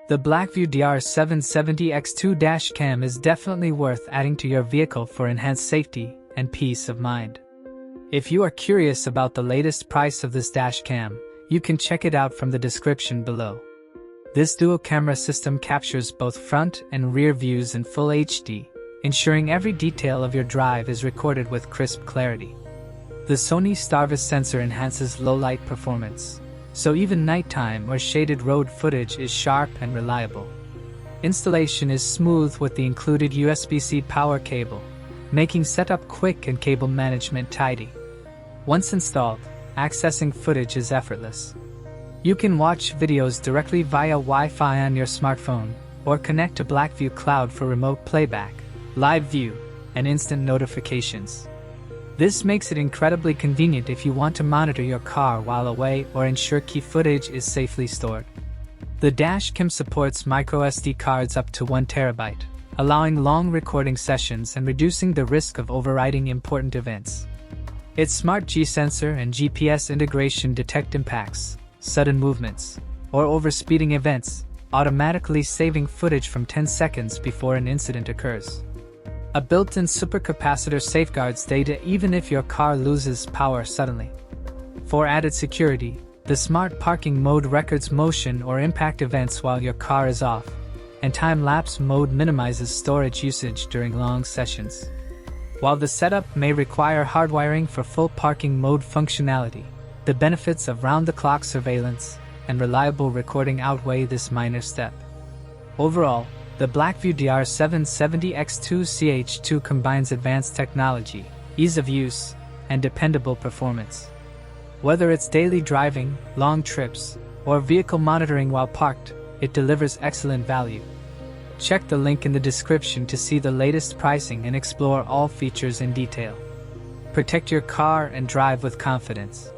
The BlackVue DR770X-2 Dashcam is definitely worth adding to your vehicle for enhanced safety and peace of mind. If you are curious about the latest price of this dashcam, you can check it out from the description below. This dual camera system captures both front and rear views in full HD, ensuring every detail of your drive is recorded with crisp clarity. The Sony STARVIS sensor enhances low-light performance, so even nighttime or shaded road footage is sharp and reliable. Installation is smooth with the included USB-C power cable, making setup quick and cable management tidy. Once installed, accessing footage is effortless. You can watch videos directly via Wi-Fi on your smartphone, or connect to BlackVue Cloud for remote playback, live view, and instant notifications. This makes it incredibly convenient if you want to monitor your car while away or ensure key footage is safely stored. The Dashcam supports microSD cards up to 1 TB, allowing long recording sessions and reducing the risk of overwriting important events. Its smart G sensor and GPS integration detect impacts, sudden movements, or overspeeding events, automatically saving footage from 10 seconds before an incident occurs. A built-in supercapacitor safeguards data even if your car loses power suddenly. For added security, the smart parking mode records motion or impact events while your car is off, and time-lapse mode minimizes storage usage during long sessions. While the setup may require hardwiring for full parking mode functionality, the benefits of round-the-clock surveillance and reliable recording outweigh this minor step. Overall, the BlackVue DR770X-2CH II combines advanced technology, ease of use, and dependable performance. Whether it's daily driving, long trips, or vehicle monitoring while parked, it delivers excellent value. Check the link in the description to see the latest pricing and explore all features in detail. Protect your car and drive with confidence.